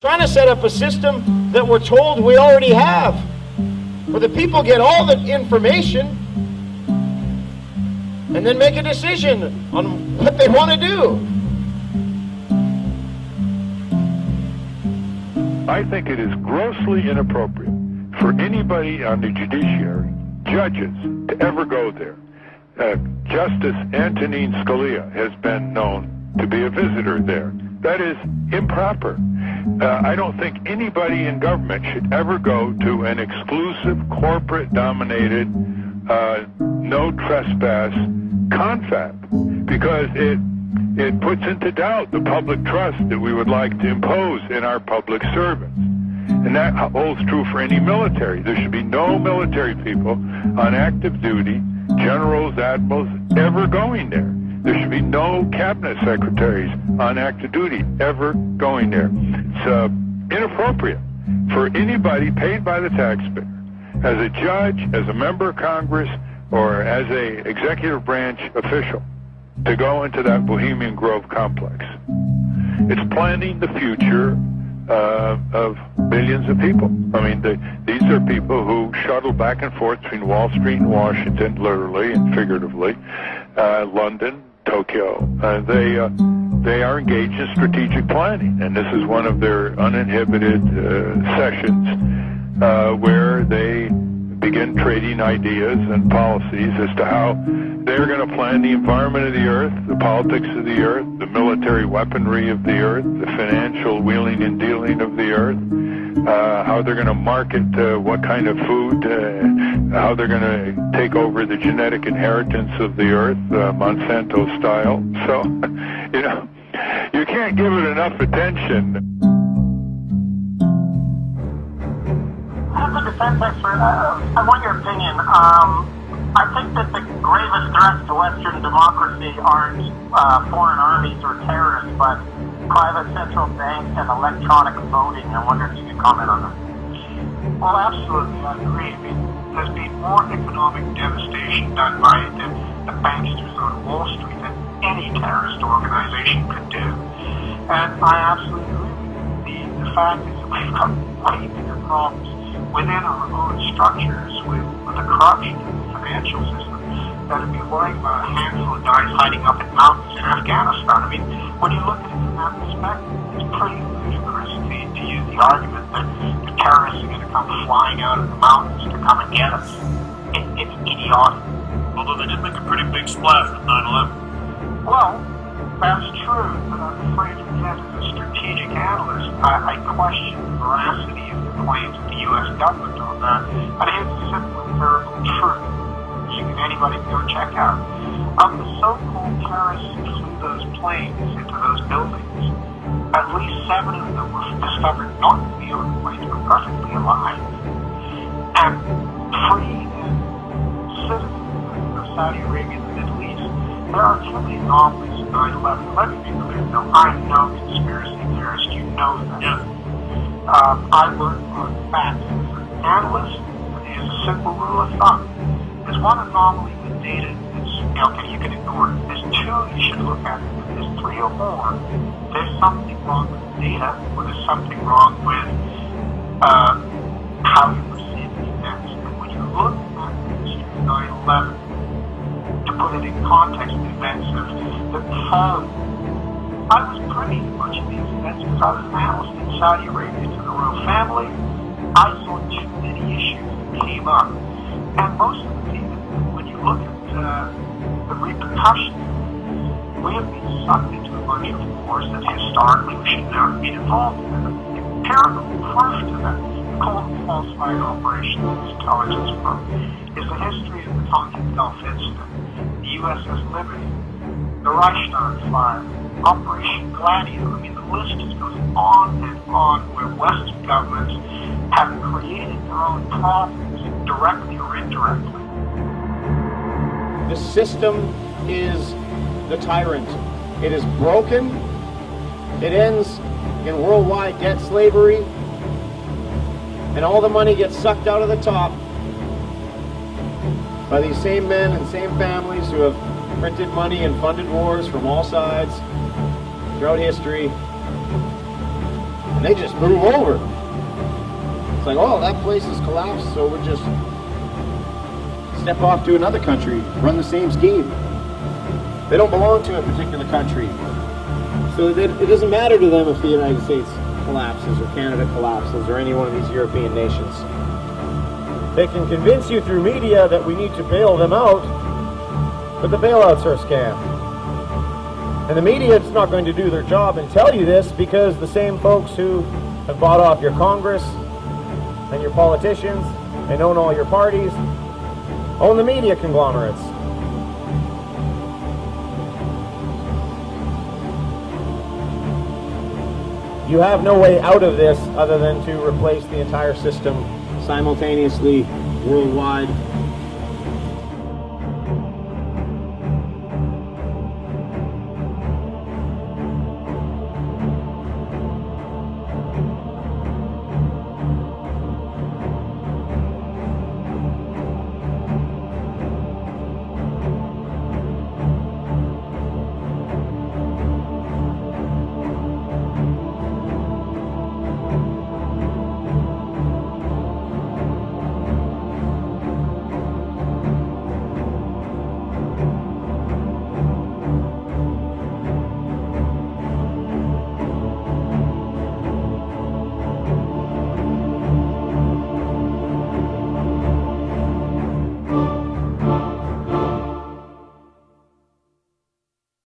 Trying to set up a system that we're told we already have, where the people get all the information and then make a decision on what they want to do. I think it is grossly inappropriate for anybody on the judiciary, judges, to ever go there. Justice Antonin Scalia has been known to be a visitor there. That is improper. I don't think anybody in government should ever go to an exclusive, corporate-dominated, no trespass confab, because it puts into doubt the public trust that we would like to impose in our public servants. And that holds true for any military. There should be no military people on active duty, generals, admirals, ever going there. There should be no cabinet secretaries on active duty ever going there. It's inappropriate for anybody paid by the taxpayer, as a judge, as a member of Congress, or as a executive branch official, to go into that Bohemian Grove complex. It's planning the future of billions of people. I mean, these are people who shuttle back and forth between Wall Street and Washington, literally and figuratively, London, Tokyo. They are engaged in strategic planning, and this is one of their uninhibited sessions where they begin trading ideas and policies as to how they're going to plan the environment of the earth, the politics of the earth, the military weaponry of the earth, the financial wheeling and dealing of the earth, how they're going to market what kind of food, how they're going to take over the genetic inheritance of the earth, Monsanto style. So, you know, you can't give it enough attention. As a defense expert, I want your opinion. I think that the gravest threats to Western democracy aren't foreign armies or terrorists, but private central banks and electronic voting. I wonder if you could comment on that. Well, absolutely, I agree. I mean, there's been more economic devastation done by the banksters on Wall Street than any terrorist organization could do. And I absolutely agree. The fact is that we've got way bigger problems within our own structures with the corruption of the financial system that would be worrying about a handful of guys hiding up in mountains in Afghanistan. I mean, when you look at it from that perspective, it's pretty ludicrous to use the argument that the terrorists are going to come flying out of the mountains to come and get us. It's idiotic. Although they did make a pretty big splash with 9/11. Well, that's true, but I'm afraid that as a strategic analyst, I question the veracity of the claims of the U.S. government on that. And here's the simple and terrible truth. Anybody can go check out. Of the so-called terrorists who flew those planes into those buildings, at least 7 of them were discovered not to be on the planes, but perfectly alive. And free citizens of Saudi Arabia and the Middle East. There are too many anomalies in 9/11. Let me be clear, though, I'm no conspiracy theorist. You know that. Yeah. I work on facts. As an analyst, here's a simple rule of thumb. There's one anomaly with data that's, you can ignore it. There's 2 you should look at. If there's 3 or more, there's something wrong with the data, or there's something wrong with how you perceive the events. And when you look at the history of 9/11, to put it in context, the events of the phone, I was privy to much of these events because I was an analyst in Saudi Arabia to the royal family. I saw too many issues that came up. And most of the people, when you look at the repercussions, we have been sucked into a bunch of wars that historically we should never have been involved in. Empirical proof to that, called falsified operations intelligence from, is the history of the Tonkin Gulf incident, the USS Liberty, the Reichstag fire, Operation Gladio. I mean, the list just goes on and on, where Western governments have created their own problems, directly or indirectly. The system is the tyrant. It is broken. It ends in worldwide debt slavery, and all the money gets sucked out of the top by these same men and same families who have printed money and funded wars from all sides throughout history. And they just move over. It's like, oh, that place is collapsed, so we'll just step off to another country, run the same scheme. They don't belong to a particular country. So it doesn't matter to them if the United States collapses or Canada collapses or any one of these European nations. They can convince you through media that we need to bail them out, but the bailouts are a scam. And the media is not going to do their job and tell you this, because the same folks who have bought off your Congress and your politicians and own all your parties own the media conglomerates. You have no way out of this other than to replace the entire system simultaneously, worldwide,